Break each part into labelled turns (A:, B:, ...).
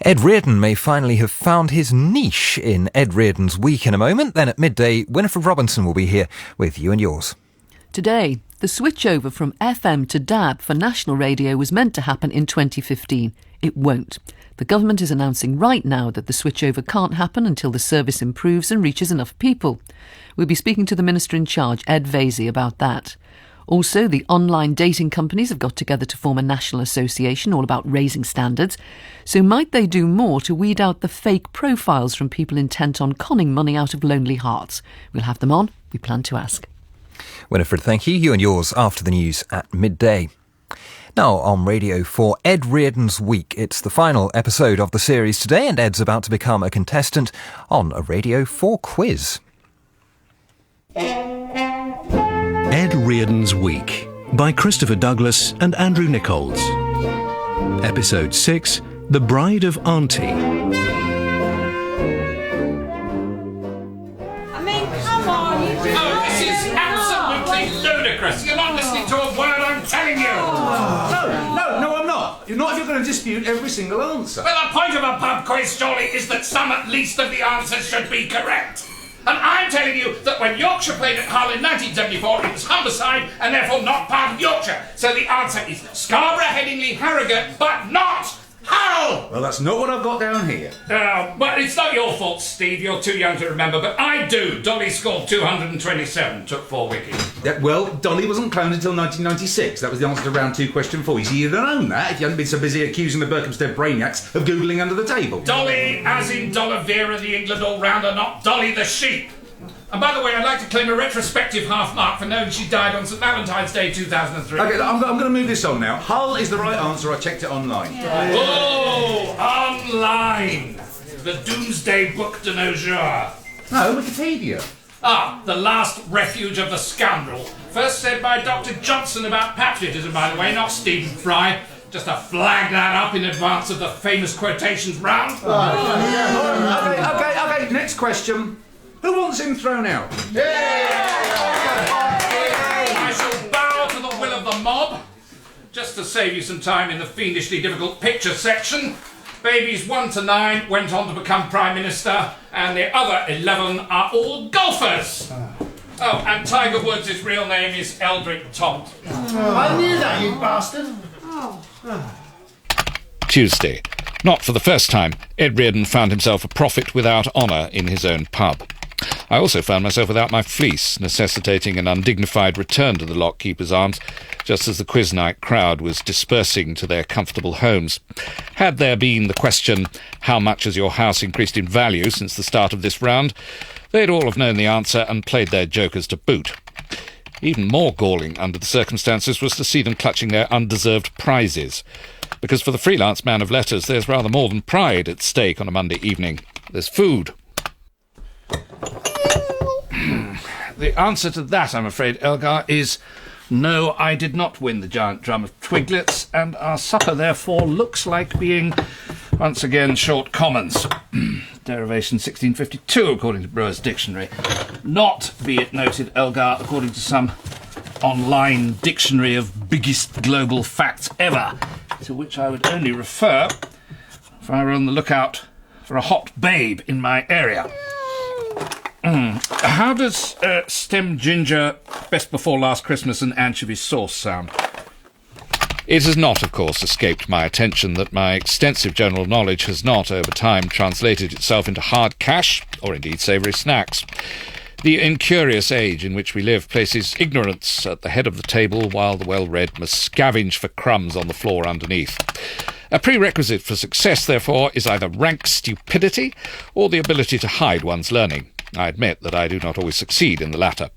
A: Ed Reardon may finally have found his niche in Ed Reardon's Week in a moment. Then at midday, Winifred Robinson will be here with you and yours.
B: Today, the switchover from FM to DAB for national radio was meant to happen in 2015. It won't. The government is announcing right now that the switchover can't happen until the service improves and reaches enough people. We'll be speaking to the Minister in charge, Ed Vaizey, about that. Also, the online dating companies have got together to form a national association all about raising standards. So might they do more to weed out the fake profiles from people intent on conning money out of lonely hearts? We'll have them on. We plan to ask.
A: Winifred, thank you. You and yours after the news at midday. Now on Radio 4, Ed Reardon's Week. It's the final episode of the series today, and Ed's about to become a contestant on a Radio 4 quiz.
C: Ed Reardon's Week by Christopher Douglas and Andrew Nickolds. Episode 6, The Bride of Auntie.
D: I mean, come on, you just...
E: Oh, this is absolutely ludicrous. You're not listening to a word I'm telling you.
F: No, I'm not. Not if you're going to dispute every single answer.
E: Well, the point of a pub quiz, surely, is that some at least of the answers should be correct. And I'm telling you that when Yorkshire played at Hull in 1974, it was Humberside and therefore not part of Yorkshire. So the answer is Scarborough, Headingley, Harrogate, but not Hull!
F: Well, that's not what I've got down here.
E: Well, it's not your fault, Steve. You're too young to remember, but I do. Dolly scored 227, took 4 wickets.
F: Yeah, well, Dolly wasn't cloned until 1996. That was the answer to round 2, question 4. You see, you'd have known that if you hadn't been so busy accusing the Berkhamsted brainiacs of Googling under the table.
E: Dolly, as in Dollavera, the England all-rounder, not Dolly the sheep. And by the way, I'd like to claim a retrospective half mark for knowing she died on St Valentine's Day 2003.
F: OK, I'm going to move this on now. Hull is the right answer. I checked it online.
E: Yeah. Oh, online. The Doomsday Book de nos jours.
F: No, Wikipedia.
E: Ah, the last refuge of the scoundrel. First said by Dr. Johnson about patriotism, by the way, not Stephen Fry. Just to flag that up in advance of the famous quotations round.
F: OK, next question. Who wants him thrown out?
E: I shall bow to the will of the mob. Just to save you some time in the fiendishly difficult picture section, babies 1 to 9 went on to become Prime Minister, and the other 11 are all golfers. Oh, and Tiger Woods' real name is Eldrick Todd.
G: I knew that, you bastard.
H: Tuesday. Not for the first time, Ed Reardon found himself a prophet without honour in his own pub. I also found myself without my fleece, necessitating an undignified return to the Lockkeeper's Arms, just as the quiz night crowd was dispersing to their comfortable homes. Had there been the question, how much has your house increased in value since the start of this round, they'd all have known the answer and played their jokers to boot. Even more galling under the circumstances was to see them clutching their undeserved prizes. Because for the freelance man of letters, there's rather more than pride at stake on a Monday evening. There's food. The answer to that, I'm afraid, Elgar, is no, I did not win the giant drum of Twiglets, and our supper, therefore, looks like being, once again, short commons. Derivation 1652, according to Brewer's Dictionary. Not, be it noted, Elgar, according to some online dictionary of biggest global facts ever, to which I would only refer if I were on the lookout for a hot babe in my area. How does stem ginger, best before last Christmas and anchovy sauce sound? It has not, of course, escaped my attention that my extensive general knowledge has not, over time, translated itself into hard cash, or indeed savoury snacks. The incurious age in which we live places ignorance at the head of the table while the well-read must scavenge for crumbs on the floor underneath. A prerequisite for success, therefore, is either rank stupidity or the ability to hide one's learning. I admit that I do not always succeed in the latter.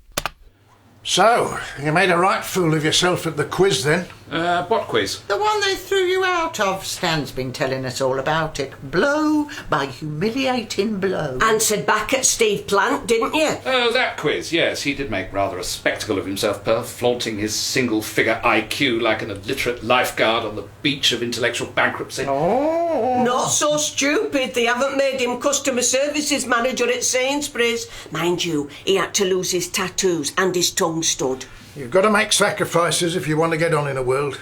G: So, you made a right fool of yourself at the quiz, then?
H: What quiz?
D: The one they threw you out of. Stan's been telling us all about it. Blow by humiliating blow.
I: Answered back at Steve Plant, didn't you?
H: Oh, that quiz, yes. He did make rather a spectacle of himself, flaunting his single-figure IQ like an illiterate lifeguard on the beach of intellectual bankruptcy.
D: Oh.
I: Not so stupid. They haven't made him customer services manager at Sainsbury's. Mind you, he had to lose his tattoos and his tongue stud.
G: You've got to make sacrifices if you want to get on in the world.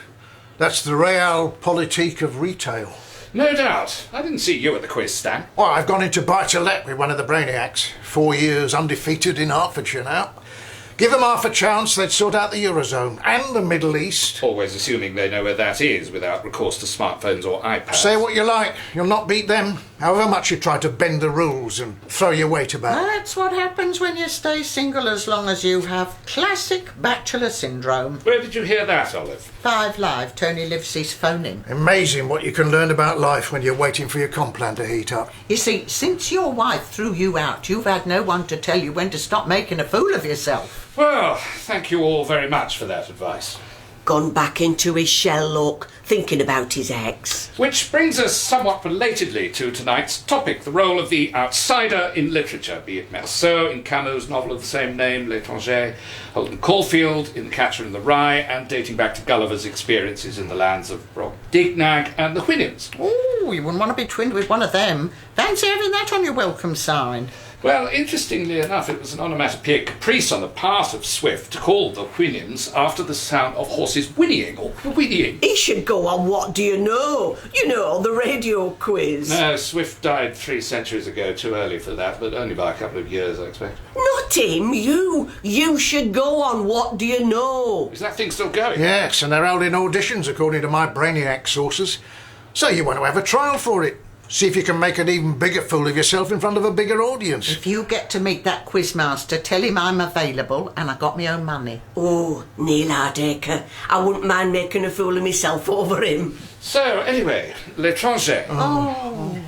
G: That's the realpolitik of retail.
E: No doubt. I didn't see you at the quiz, Stan.
G: Well, I've gone into buy-to-let with one of the brainiacs. 4 years undefeated in Hertfordshire now. Give them half a chance, they'd sort out the Eurozone and the Middle East.
E: Always assuming they know where that is without recourse to smartphones or iPads.
G: Say what you like, you'll not beat them, however much you try to bend the rules and throw your weight about.
D: That's what happens when you stay single as long as you have. Classic bachelor syndrome.
E: Where did you hear that, Olive?
D: 5 Live, Tony Livesey's phoning.
G: Amazing what you can learn about life when you're waiting for your complan to heat up.
D: You see, since your wife threw you out, you've had no one to tell you when to stop making a fool of yourself.
E: Well, thank you all very much for that advice.
I: Gone back into his shell, look, thinking about his ex.
E: Which brings us somewhat relatedly to tonight's topic, the role of the outsider in literature, be it Mersh in Camus' novel of the same name, L'Étranger, Holden Caulfield in The Catcher in the Rye, and dating back to Gulliver's experiences in the lands of Brobdingnag and the Houyhnhnms.
D: Oh, you wouldn't want to be twinned with one of them. Fancy having that on your welcome sign.
E: Well, interestingly enough, it was an onomatopoeic caprice on the part of Swift to call the Houyhnhnms after the sound of horses whinnying or whinnying.
I: He should go on What Do You Know? You know, the radio quiz.
E: No, Swift died 3 centuries ago, too early for that, but only by a couple of years, I expect.
I: Not him, you. You should go on What Do You Know?
E: Is that thing still going?
G: Yes, and they're holding auditions according to my brainiac sources. So you want to have a trial for it. See if you can make an even bigger fool of yourself in front of a bigger audience.
D: If you get to meet that quizmaster, tell him I'm available and I got my own money.
I: Oh, Neil Hardacre. I wouldn't mind making a fool of myself over him.
E: So, anyway, L'Étranger.
I: Oh.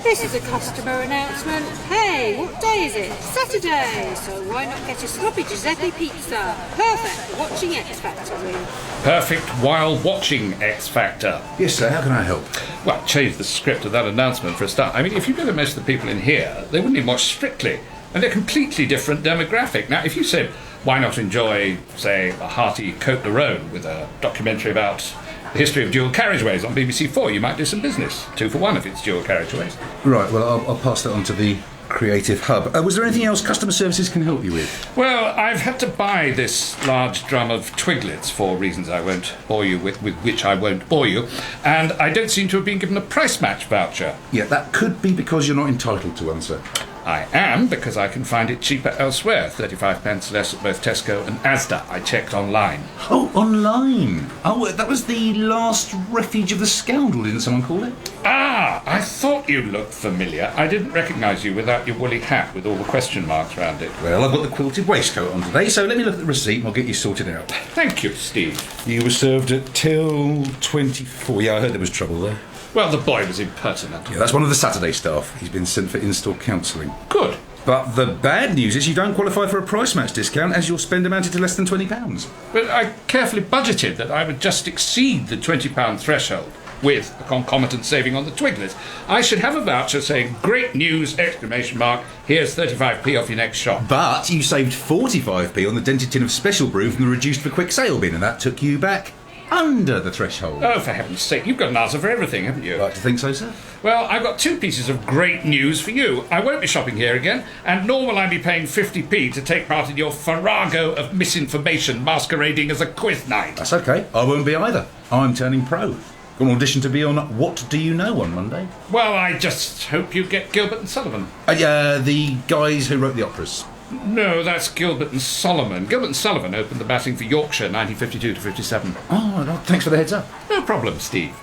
J: This is a customer announcement. Hey, what day is it? Saturday. So why not get a sloppy Giuseppe pizza? Perfect for watching X Factor with.
E: Perfect while watching X Factor.
F: Yes, sir, how can I help?
E: Well, change the script of that announcement for a start. I mean, if you go to most of the people in here, they wouldn't even watch Strictly. And they're a completely different demographic. Now, if you said, why not enjoy, say, a hearty Côte d'Aron with a documentary about the history of dual carriageways on BBC4, you might do some business. 2 for 1 if it's dual carriageways.
F: Right, well, I'll pass that on to the Creative Hub. Was there anything else customer services can help you with?
E: Well, I've had to buy this large drum of twiglets for reasons I won't bore you with which I won't bore you, and I don't seem to have been given a price match voucher.
F: Yeah, that could be because you're not entitled to one, sir.
E: I am, because I can find it cheaper elsewhere, 35 pence less at both Tesco and Asda. I checked online.
F: Oh, online? Oh, that was the last refuge of the scoundrel, didn't someone call it?
E: Ah, I thought you looked familiar. I didn't recognise you without your woolly hat with all the question marks round it.
F: Well, I've got the quilted waistcoat on today, so let me look at the receipt and I'll get you sorted out.
E: Thank you, Steve.
F: You were served at till 24. Yeah, I heard there was trouble there.
E: Well, the boy was impertinent.
F: Yeah, that's one of the Saturday staff. He's been sent for in-store counselling.
E: Good.
F: But the bad news is you don't qualify for a price match discount as your spend amounted to less than £20.
E: But I carefully budgeted that I would just exceed the £20 threshold with a concomitant saving on the twiglets. I should have a voucher saying, great news, exclamation mark, here's 35p off your next shop.
F: But you saved 45p on the dented tin of special brew from the reduced for quick sale bin, and that took you back under the threshold.
E: Oh, for heaven's sake, you've got an answer for everything, haven't you?
F: Like to think so, sir?
E: Well, I've got 2 pieces of great news for you. I won't be shopping here again, and nor will I be paying 50p to take part in your farrago of misinformation masquerading as a quiz night.
F: That's okay. I won't be either. I'm turning pro. Got an audition to be on What Do You Know on Monday.
E: Well, I just hope you get Gilbert and Sullivan.
F: The guys who wrote the operas.
E: No, that's Gilbert and Solomon. Gilbert and Sullivan opened the batting for Yorkshire 1952 to 57.
F: Oh, no, thanks for the heads up.
E: No problem, Steve.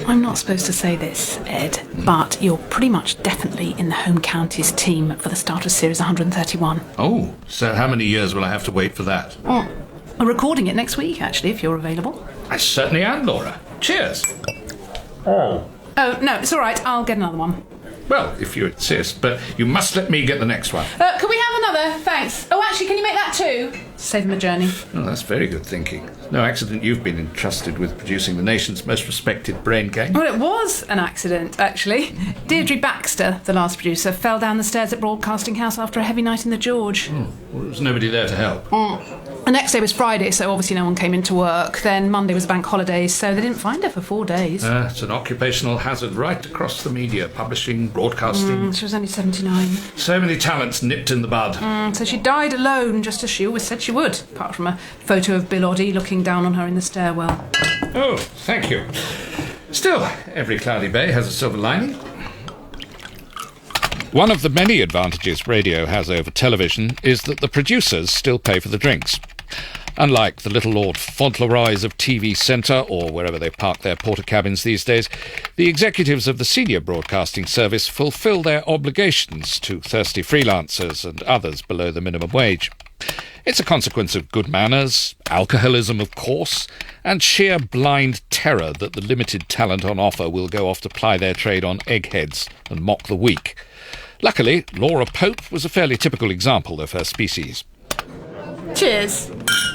K: I'm not supposed to say this, Ed, but you're pretty much definitely in the home counties team for the start of Series 131.
E: Oh, so how many years will I have to wait for that?
K: Oh, we're recording it next week, actually, if you're available.
E: I certainly am, Laura. Cheers.
K: Oh, no, it's all right. I'll get another one.
E: Well, if you insist, but you must let me get the next one.
K: Can we have another? Thanks. Oh, actually, can you make that too? Save them a journey.
E: Oh, that's very good thinking. No accident you've been entrusted with producing the nation's most respected brain game.
K: Well, it was an accident, actually. Deirdre Baxter, the last producer, fell down the stairs at Broadcasting House after a heavy night in the George.
E: Well, there was nobody there to help.
K: The next day was Friday, so obviously no one came into work. Then Monday was a bank holiday, so they didn't find her for 4 days.
H: It's an occupational hazard right across the media, publishing, broadcasting.
K: She was only 79.
H: So many talents nipped in the bud.
K: So she died alone, just as she always said she would, apart from a photo of Bill Oddie looking down on her in the stairwell.
H: Oh, thank you. Still, every cloudy bay has a silver lining. One of the many advantages radio has over television is that the producers still pay for the drinks. Unlike the little Lord Fauntleroys of TV Centre, or wherever they park their porter cabins these days, the executives of the senior broadcasting service fulfil their obligations to thirsty freelancers and others below the minimum wage. It's a consequence of good manners, alcoholism of course, and sheer blind terror that the limited talent on offer will go off to ply their trade on eggheads and mock the weak. Luckily, Laura Pope was a fairly typical example of her species.
K: Cheers.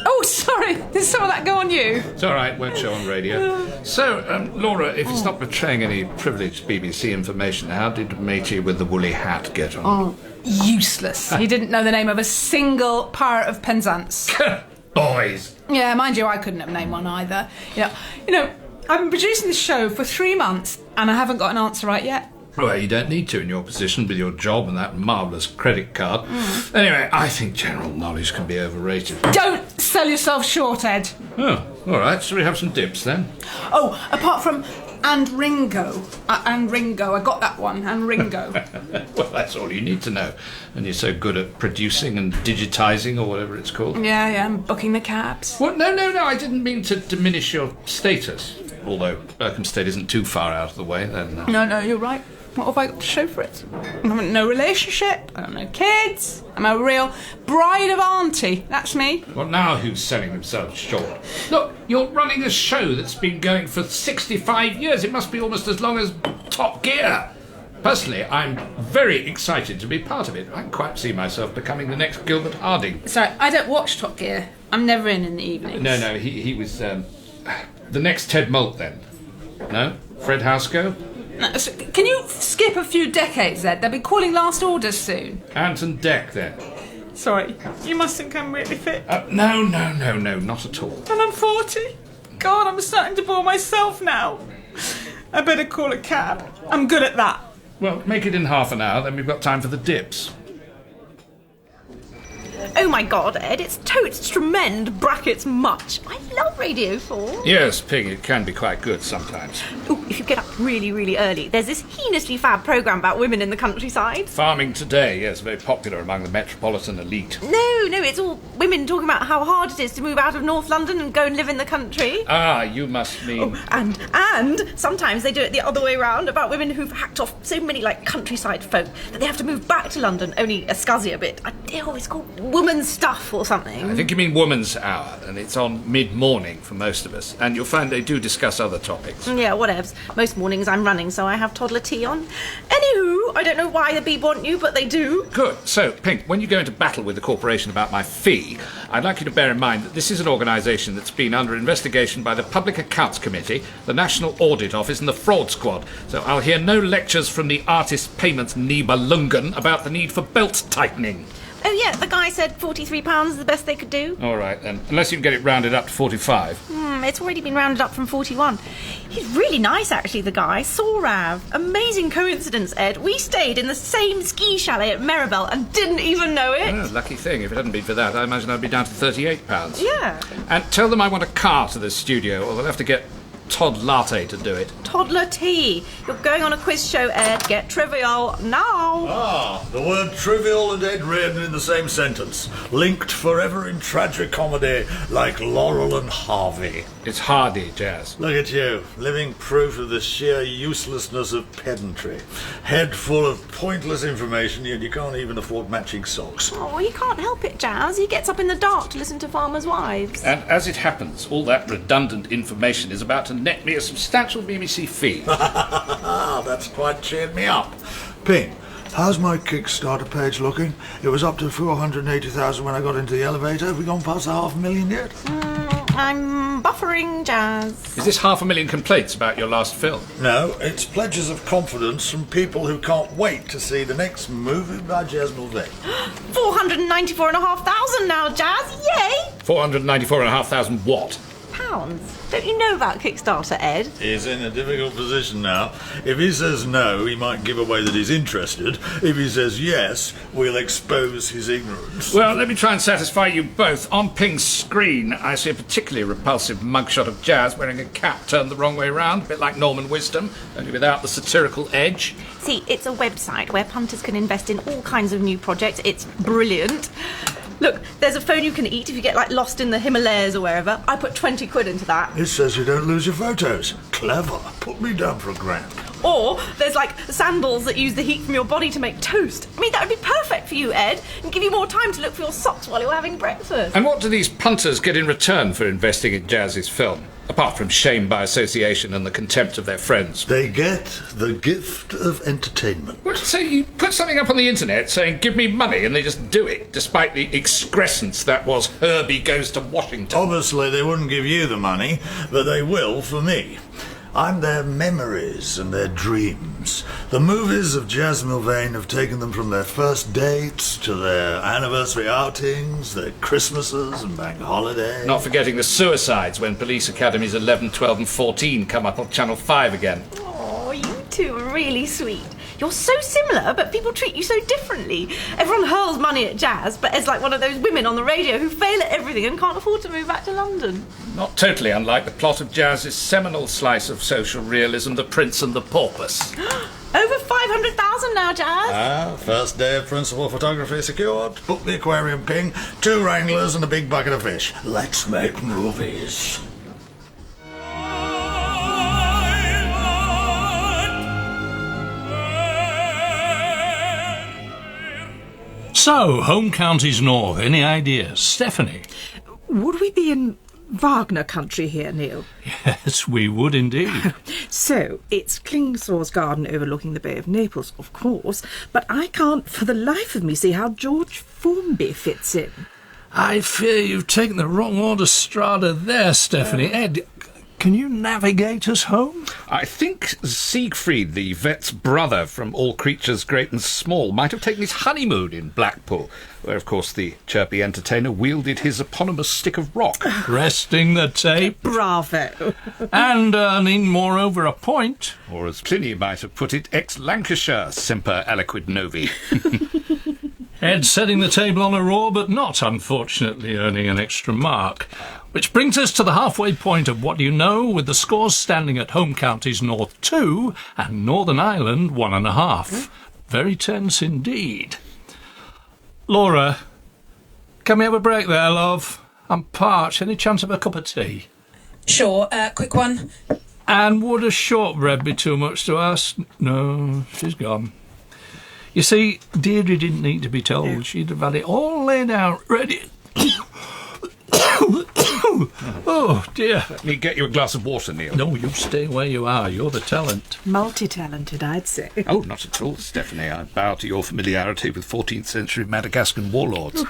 K: Oh, sorry. Did some of that go on you?
H: It's all right, won't show on radio. So, Laura, if it's not betraying any privileged BBC information, how did matey with the woolly hat get on?
K: Useless. He didn't know the name of a single part of Penzance.
H: Boys!
K: Yeah, mind you, I couldn't have named one either. You know, I've been producing this show for 3 months and I haven't got an answer right yet.
H: Well, you don't need to in your position with your job and that marvellous credit card. Anyway, I think general knowledge can be overrated.
K: Don't sell yourself short, Ed.
H: Oh, all right. Shall we have some dips then?
K: Oh, apart from and Ringo. And Ringo, I got that one, and Ringo.
H: Well, that's all you need to know. And you're so good at producing and digitising, or whatever it's called.
K: Yeah, and booking the cabs.
H: Well, no, I didn't mean to diminish your status. Although Berkhamsted isn't too far out of the way, then...
K: No, you're right. What have I got to show for it? I have no relationship, I have no kids, I'm a real bride of Auntie, that's me.
H: Well, now who's selling themselves short? Look, you're running a show that's been going for 65 years. It must be almost as long as Top Gear. Personally, I'm very excited to be part of it. I can quite see myself becoming the next Gilbert Harding.
K: Sorry, I don't watch Top Gear. I'm never in the evenings.
H: No, he was the next Ted Moult then. No? Fred Housego?
K: No, so can you skip a few decades, Ed? They'll be calling last orders soon.
H: Anton Deck then.
K: Sorry, you must think I'm really fit.
H: No, not at all.
K: And I'm 40. God, I'm starting to bore myself now. I better call a cab. I'm good at that.
H: Well, make it in half an hour, then we've got time for the dips.
L: Oh my God, Ed, it's totes tremend brackets much. I love Radio 4.
H: Yes, Ping, it can be quite good sometimes.
L: Ooh, if you get up really, really early, there's this heinously fab programme about women in the countryside.
H: Farming Today, yes, very popular among the metropolitan elite.
L: No, it's all women talking about how hard it is to move out of North London and go and live in the country.
H: Ah, you must mean...
L: Oh, and sometimes they do it the other way round, about women who've hacked off so many, countryside folk that they have to move back to London, only a scuzzier bit. It's called Woman's Stuff or something.
H: I think you mean Woman's Hour, and it's on mid-morning for most of us, and you'll find they do discuss other topics.
L: Yeah, whatevs. Most mornings I'm running, so I have toddler tea on. Anywho, I don't know why the Beeb want you, but they do.
H: Good. So, Pink, when you go into battle with the corporation about my fee, I'd like you to bear in mind that this is an organisation that's been under investigation by the Public Accounts Committee, the National Audit Office and the Fraud Squad, so I'll hear no lectures from the Artist Payments Nibelungen about the need for belt tightening.
L: Oh, yeah, the guy said £43 is the best they could do.
H: All right, then. Unless you can get it rounded up to 45.
L: It's already been rounded up from 41. He's really nice, actually, the guy. Sorav. Amazing coincidence, Ed. We stayed in the same ski chalet at Maribel and didn't even know it.
H: Oh, lucky thing. If it hadn't been for that, I imagine I'd be down to £38.
L: Yeah.
H: And tell them I want a car to this studio, or they'll have to get Todd Latte to do it.
L: Toddler tea. You're going on a quiz show, Ed. Get trivial now.
M: The word trivial and Ed Reardon in the same sentence. Linked forever in tragic comedy, like Laurel and Harvey.
H: It's Hardy, Jazz.
M: Look at you, living proof of the sheer uselessness of pedantry. Head full of pointless information, yet you can't even afford matching socks.
L: Oh, he can't help it, Jazz. He gets up in the dark to listen to farmers' wives.
H: And as it happens, all that redundant information is about to net me a substantial BBC fee.
M: That's quite cheered me up. Ping, how's my Kickstarter page looking? It was up to 480,000 when I got into the elevator. Have we gone past the 500,000 yet?
L: I'm buffering, Jazz.
E: Is this 500,000 complaints about your last film?
M: No, it's pledges of confidence from people who can't wait to see the next movie by Jazz Mulvey.
L: 494,500 now, Jazz. Yay!
E: 494,500 what?
L: Pounds. Don't you know about Kickstarter, Ed?
M: He's in a difficult position now. If he says no, he might give away that he's interested. If he says yes, we'll expose his ignorance.
E: Well, let me try and satisfy you both. On Ping's screen, I see a particularly repulsive mugshot of Jazz wearing a cap turned the wrong way round, a bit like Norman Wisdom, only without the satirical edge.
L: See, it's a website where punters can invest in all kinds of new projects. It's brilliant. Look, there's a phone you can eat if you get, lost in the Himalayas or wherever. I put 20 quid into that.
M: It says you don't lose your photos. Clever. Put me down for £1,000.
L: Or there's, sandals that use the heat from your body to make toast. I mean, that would be perfect for you, Ed, and give you more time to look for your socks while you're having breakfast.
E: And what do these punters get in return for investing in Jazz's film? Apart from shame by association and the contempt of their friends.
M: They get the gift of entertainment.
E: Well, so you put something up on the internet saying, give me money, and they just do it, despite the excrescence that was Herbie Goes to Washington.
M: Obviously, they wouldn't give you the money, but they will for me. I'm their memories and their dreams. The movies of Jazz Mulvey have taken them from their first dates to their anniversary outings, their Christmases and bank holidays.
E: Not forgetting the suicides when Police Academies 11, 12 and 14 come up on Channel 5 again.
L: Oh, you two are really sweet. You're so similar, but people treat you so differently. Everyone hurls money at Jazz, but Ed's like one of those women on the radio who fail at everything and can't afford to move back to London.
E: Not totally unlike the plot of Jazz's seminal slice of social realism, The Prince and the Porpoise.
L: Over 500,000 now, Jazz.
M: First day of principal photography secured. Book the aquarium, Ping. 2 wranglers and a big bucket of fish. Let's make movies.
N: So, home counties north, any ideas? Stephanie?
O: Would we be in Wagner country here, Neil?
N: Yes, we would indeed.
O: So, it's Klingsor's garden overlooking the Bay of Naples, of course, but I can't for the life of me see how George Formby fits in.
N: I fear you've taken the wrong autostrada there, Stephanie. Ed, can you navigate us home?
H: I think Siegfried, the vet's brother from All Creatures Great and Small, might have taken his honeymoon in Blackpool, where, of course, the chirpy entertainer wielded his eponymous stick of rock.
N: Resting the tape.
O: Bravo.
N: And earning, moreover, a point.
H: Or, as Pliny might have put it, ex-Lancashire, semper aliquid novi.
N: Ed setting the table on a roar, but not, unfortunately, earning an extra mark. Which brings us to the halfway point of What Do You Know, with the scores standing at Home Counties North 2 and Northern Ireland 1.5. Very tense indeed. Laura, can we have a break there, love? I'm parched. Any chance of a cup of tea?
P: Sure, quick one.
N: And would a shortbread be too much to ask? No, she's gone. You see, Deirdre didn't need to be told. She'd have had it all laid out, ready. Oh, dear.
H: Let me get you a glass of water, Neil.
N: No, you stay where you are. You're the talent.
O: Multi-talented, I'd say.
H: Oh, not at all, Stephanie. I bow to your familiarity with 14th century Madagascan warlords.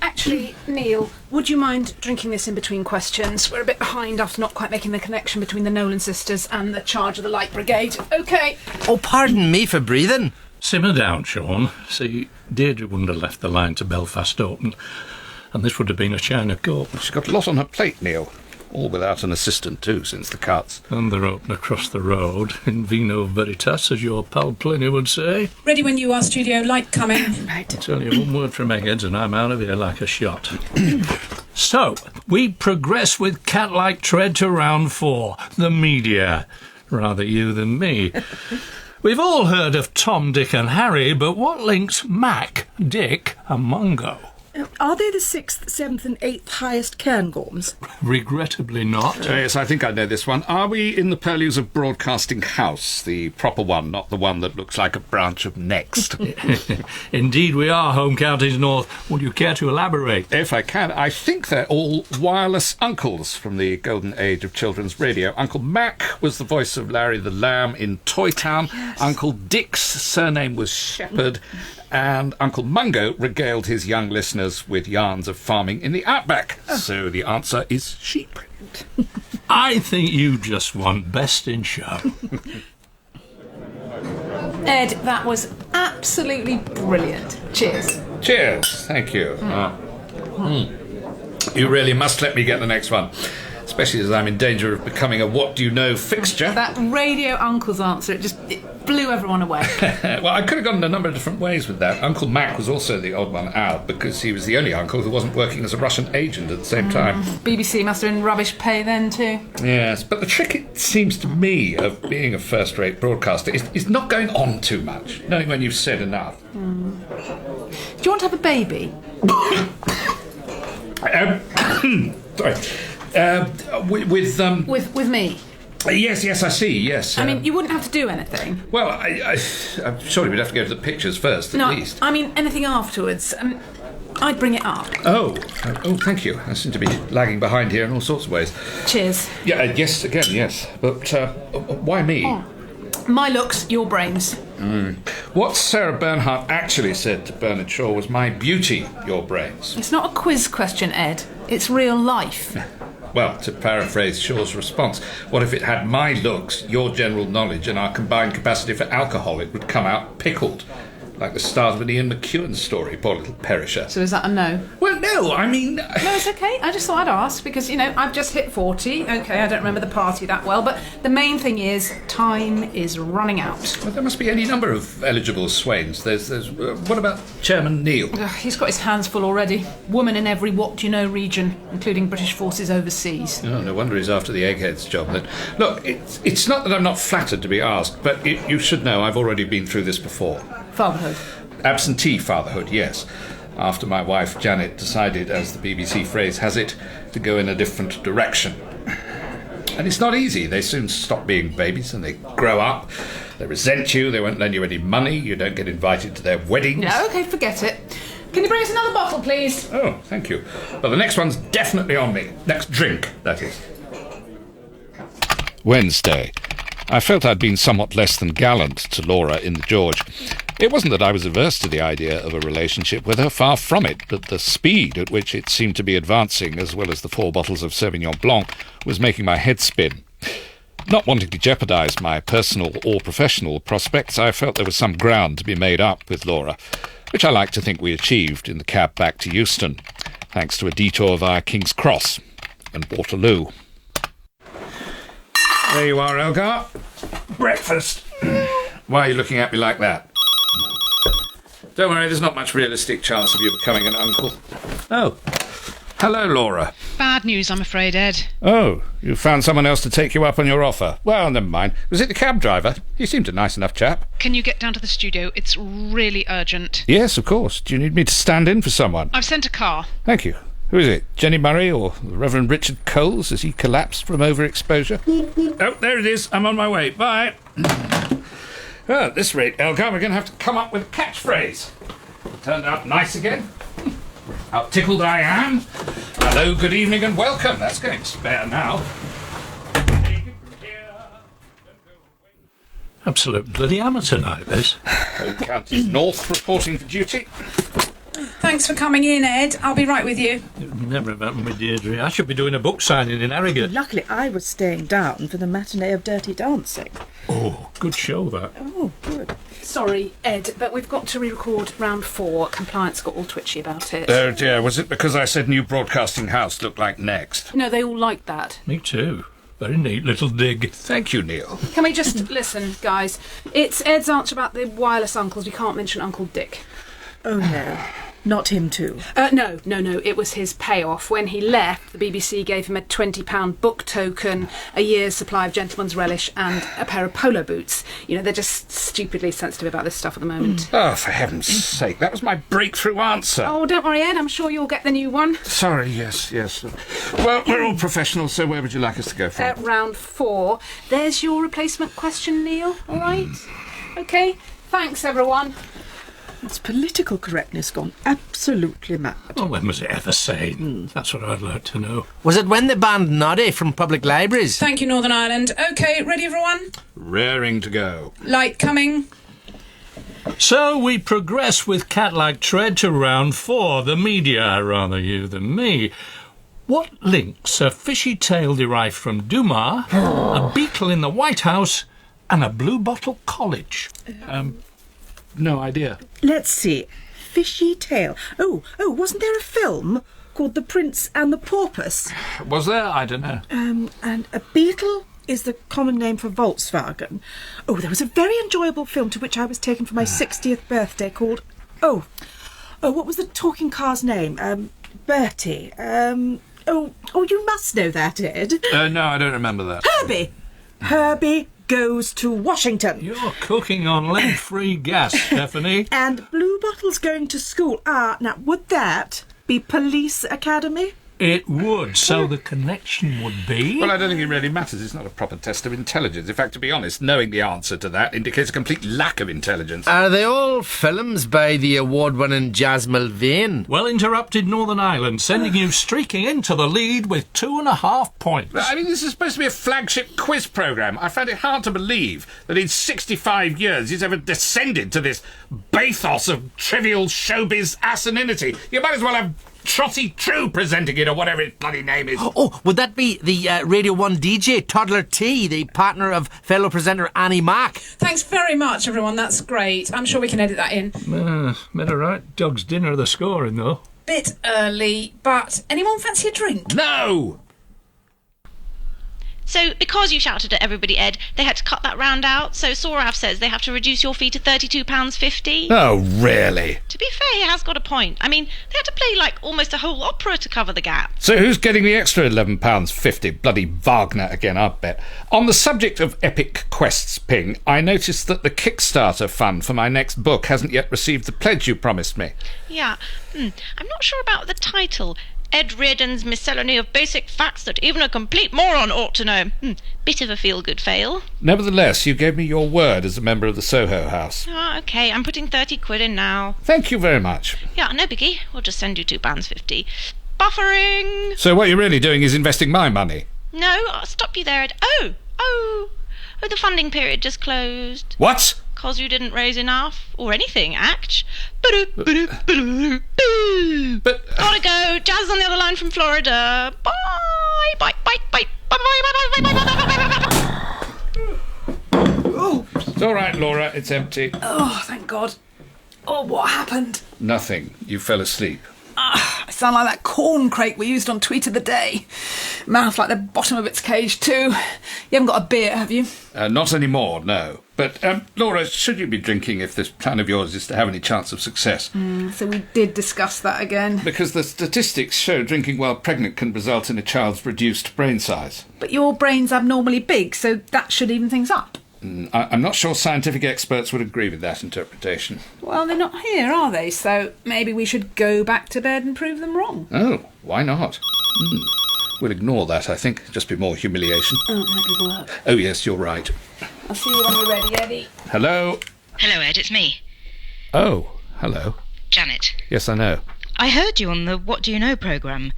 K: Actually, Neil, would you mind drinking this in between questions? We're a bit behind after not quite making the connection between the Nolan sisters and the charge of the Light Brigade. OK.
Q: Oh, pardon me for breathing.
N: Simmer down, Sean. See, Deirdre wouldn't have left the line to Belfast open, and this would have been a China cup.
H: She's got a lot on her plate, Neil. All without an assistant, too, since the cuts.
N: And they're open across the road, in vino veritas, as your pal Pliny would say.
P: Ready when you are, studio. Light coming.
N: Right. I tell you, one word from Eggheads and I'm out of here like a shot. So, we progress with cat-like tread to round 4. The media. Rather you than me. We've all heard of Tom, Dick and Harry, but what links Mac, Dick and Mungo?
O: Are they the 6th, 7th and 8th highest Cairngorms?
N: Regrettably not.
H: Yes, I think I know this one. Are we in the purlieus of Broadcasting House, the proper one, not the one that looks like a branch of Next?
N: Indeed we are, Home Counties North. Would you care to elaborate?
H: If I can. I think they're all wireless uncles from the golden age of children's radio. Uncle Mac was the voice of Larry the Lamb in Toy Town. Yes. Uncle Dick's surname was Shepherd. And Uncle Mungo regaled his young listeners listeners with yarns of farming in the outback. So the answer is sheep.
N: I think you just won Best in Show.
K: Ed, that was absolutely brilliant. Cheers.
H: Cheers. Thank you. You really must let me get the next one, especially as I'm in danger of becoming a what do you know fixture.
K: That radio uncle's answer, it blew everyone away.
H: Well, I could have gone in a number of different ways with that. Uncle Mac was also the odd one out because he was the only uncle who wasn't working as a Russian agent at the same time.
K: BBC must have been rubbish pay then too.
H: Yes, but the trick, it seems to me, of being a first-rate broadcaster is not going on too much, knowing when you've said enough.
K: Do you want to have a baby?
H: Sorry.
K: With me?
H: Yes, I see, yes.
K: I mean, you wouldn't have to do anything.
H: Well, I'm surely we'd have to go to the pictures first, at least.
K: I mean, anything afterwards. I'd bring it up.
H: Oh, thank you. I seem to be lagging behind here in all sorts of ways.
K: Cheers.
H: Yeah, yes, again, yes. But why me?
K: Oh. My looks, your brains.
H: What Sarah Bernhardt actually said to Bernard Shaw was my beauty, your brains.
K: It's not a quiz question, Ed. It's real life.
H: Well, to paraphrase Shaw's response, what if it had my looks, your general knowledge, and our combined capacity for alcohol? It would come out pickled. Like the start of an Ian McEwan story, poor little perisher.
K: So is that a no?
H: Well, no, I mean...
K: No, it's okay. I just thought I'd ask because, I've just hit 40. OK, I don't remember the party that well, but the main thing is time is running out.
H: Well, there must be any number of eligible swains. There's what about Chairman Neil?
K: He's got his hands full already. Woman in every what-do-you-know region, including British forces overseas.
H: Oh, no wonder he's after the eggheads job then. Look, it's not that I'm not flattered to be asked, but you should know I've already been through this before.
K: Fatherhood.
H: Absentee fatherhood, yes. After my wife Janet decided, as the BBC phrase has it, to go in a different direction. And it's not easy. They soon stop being babies and they grow up. They resent you, they won't lend you any money, you don't get invited to their weddings.
K: No, OK, forget it. Can you bring us another bottle, please?
H: Oh, thank you. But the next one's definitely on me. Next drink, that is. Wednesday. I felt I'd been somewhat less than gallant to Laura in the George. It wasn't that I was averse to the idea of a relationship with her, far from it, but the speed at which it seemed to be advancing, as well as the 4 bottles of Sauvignon Blanc, was making my head spin. Not wanting to jeopardise my personal or professional prospects, I felt there was some ground to be made up with Laura, which I like to think we achieved in the cab back to Euston, thanks to a detour via King's Cross and Waterloo. There you are, Elgar. Breakfast. Why are you looking at me like that? Don't worry, there's not much realistic chance of you becoming an uncle. Oh. Hello, Laura.
R: Bad news, I'm afraid, Ed.
H: Oh, you found someone else to take you up on your offer. Well, never mind. Was it the cab driver? He seemed a nice enough chap.
R: Can you get down to the studio? It's really urgent.
H: Yes, of course. Do you need me to stand in for someone?
R: I've sent a car.
H: Thank you. Who is it? Jenny Murray or the Reverend Richard Coles as he collapsed from overexposure? Oh, there it is. I'm on my way. Bye. Well, at this rate, Elgar, we're going to have to come up with a catchphrase. Turned out nice again. How tickled I am. Hello, good evening and welcome. That's going to spare now.
N: Absolute bloody amateur night, this.
H: Home Counties North reporting for duty.
P: Thanks for coming in, Ed. I'll be right with you.
N: Never happened with Deirdre. I should be doing a book signing in Harrogate.
O: Luckily, I was staying down for the matinee of Dirty Dancing.
N: Oh, good show, that.
O: Oh, good.
K: Sorry, Ed, but we've got to re-record round 4. Compliance got all twitchy about it.
H: Oh dear, was it because I said new broadcasting house looked like Next?
K: No, they all liked that.
N: Me too. Very neat little dig.
H: Thank you, Neil.
K: Can we just listen, guys? It's Ed's answer about the wireless uncles. We can't mention Uncle Dick.
O: Oh, no. Not him too.
K: No. It was his payoff. When he left, the BBC gave him a £20 book token, a year's supply of gentleman's relish, and a pair of polo boots. They're just stupidly sensitive about this stuff at the moment.
H: Oh, for heaven's sake, that was my breakthrough answer.
K: Oh, don't worry, Ed. I'm sure you'll get the new one.
H: Sorry, yes. Well, we're all professionals, so where would you like us to go from?
K: Round 4. There's your replacement question, Neil. All right? OK. Thanks, everyone.
O: It's political correctness gone absolutely mad.
N: Oh, when was it ever sane? That's what I'd like to know.
Q: Was it when they banned Auntie from public libraries?
P: Thank you, Northern Ireland. OK, ready, everyone?
H: Raring to go.
P: Light coming.
N: So we progress with cat-like tread to round 4, the media, rather you than me. What links a fishy tale derived from Dumas, a beetle in the White House, and a blue bottle college? No idea.
O: Let's see. Fishy tale. Oh, wasn't there a film called The Prince and the Porpoise?
N: Was there? I don't know.
O: And a beetle is the common name for Volkswagen. Oh, there was a very enjoyable film to which I was taken for my 60th birthday called... Oh, what was the talking car's name? Bertie. Oh, you must know that, Ed.
N: No, I don't remember that.
O: Herbie goes to Washington.
N: You're cooking on lead-free gas, Stephanie.
O: And Blue Bottle's going to school. Now, would that be Police Academy?
N: It would, so the connection would be...
H: Well, I don't think it really matters. It's not a proper test of intelligence. In fact, to be honest, knowing the answer to that indicates a complete lack of intelligence.
Q: Are they all films by the award-winning Jas Mulvane?
N: Well-interrupted Northern Ireland, sending you streaking into the lead with 2.5 points.
H: I mean, this is supposed to be a flagship quiz programme. I find it hard to believe that in 65 years he's ever descended to this bathos of trivial showbiz asininity. You might as well have Trotty True presenting it, or whatever his bloody name is.
Q: Oh, would that be the Radio 1 DJ, Toddler T, the partner of fellow presenter Annie Mack?
P: Thanks very much, everyone. That's great. I'm sure we can edit that in.
N: Better right. Dog's dinner the scoring, though.
P: Bit early, but anyone fancy a drink?
H: No!
S: So, because you shouted at everybody, Ed, they had to cut that round out, so Sorav says they have to reduce your fee to £32.50.
H: Oh, really?
S: To be fair, he has got a point. I mean, they had to play, almost a whole opera to cover the gap.
H: So who's getting the extra £11.50? Bloody Wagner again, I bet. On the subject of epic quests, Ping, I noticed that the Kickstarter fund for my next book hasn't yet received the pledge you promised me.
S: Yeah. I'm not sure about the title. Ed Reardon's Miscellany of Basic Facts That Even a Complete Moron Ought to Know. Bit of a feel-good fail.
H: Nevertheless, you gave me your word as a member of the Soho House.
S: OK, I'm putting 30 quid in now.
H: Thank you very much.
S: Yeah, no biggie. We'll just send you £2.50. Buffering!
H: So what you're really doing is investing my money?
S: No, I'll stop you there, Ed. Oh, the funding period just closed.
H: What?
S: 'Cause you didn't raise enough, or anything, act. But gotta go. Jazz on the other line from Florida. Bye.
H: Oh, it's all right, Laura. It's empty.
P: Oh, thank God. Oh, what happened?
H: Nothing. You fell asleep.
P: I sound like that corn crake we used on Tweet of the Day. Mouth like the bottom of its cage, too. You haven't got a beer, have you?
H: Not anymore, no. But, Laura, should you be drinking if this plan of yours is to have any chance of success?
P: So we did discuss that again.
H: Because the statistics show drinking while pregnant can result in a child's reduced brain size.
P: But your brain's abnormally big, so that should even things up.
H: I'm not sure scientific experts would agree with that interpretation.
P: Well, they're not here, are they? So maybe we should go back to bed and prove them wrong.
H: Oh, why not? We'll ignore that, I think. Just be more humiliation.
P: Oh, it might be work.
H: Oh, yes, you're right.
P: I'll see you when you're ready, Eddie.
H: Hello?
R: Hello, Ed, it's me.
H: Oh, hello.
R: Janet.
H: Yes, I know.
R: I heard you on the What Do You Know programme.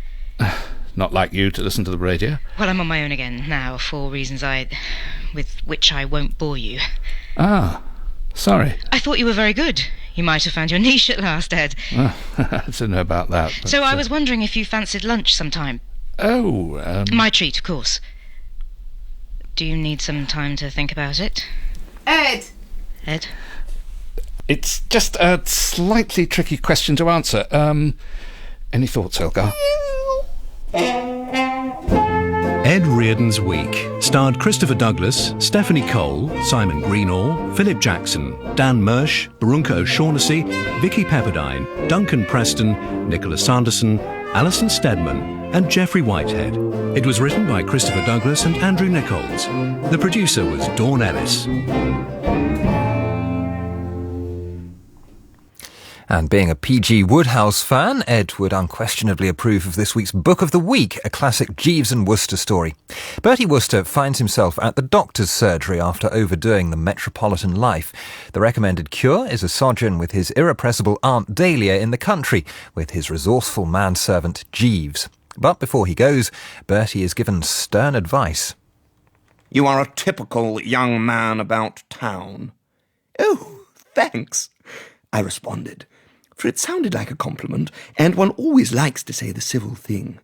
H: Not like you to listen to the radio.
R: Well, I'm on my own again now, for reasons with which I won't bore you.
H: Ah, sorry.
R: I thought you were very good. You might have found your niche at last, Ed.
H: I don't know about that. But,
R: so I was wondering if you fancied lunch sometime.
H: Oh,
R: My treat, of course. Do you need some time to think about it?
P: Ed?
R: Ed?
H: It's just a slightly tricky question to answer. Any thoughts, Elgar?
C: Ed Reardon's Week starred Christopher Douglas, Stephanie Cole, Simon Greenall, Philip Jackson, Dan Mersh, Barunka O'Shaughnessy, Vicki Pepperdine, Duncan Preston, Nicola Sanderson, Alison Steadman and Geoffrey Whitehead. It was written by Christopher Douglas and Andrew Nickolds. The producer was Dawn Ellis.
A: And being a P.G. Wodehouse fan, Ed would unquestionably approve of this week's Book of the Week, a classic Jeeves and Wooster story. Bertie Wooster finds himself at the doctor's surgery after overdoing the metropolitan life. The recommended cure is a sojourn with his irrepressible Aunt Dahlia in the country, with his resourceful manservant Jeeves. But before he goes, Bertie is given stern advice.
T: You are a typical young man about town. Oh, thanks. I responded, for it sounded like a compliment, and one always likes to say the civil thing.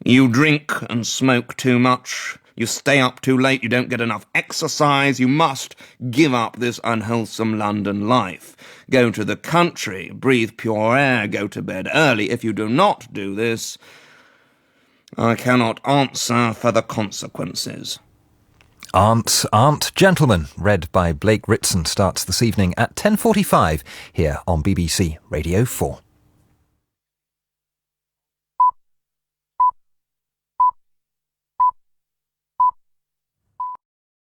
T: You drink and smoke too much. You stay up too late. You don't get enough exercise. You must give up this unwholesome London life. Go to the country, breathe pure air, go to bed early. If you do not do this, I cannot answer for the consequences.
A: Aunt, Gentlemen, read by Blake Ritson, starts this evening at 10:45 here on BBC Radio 4.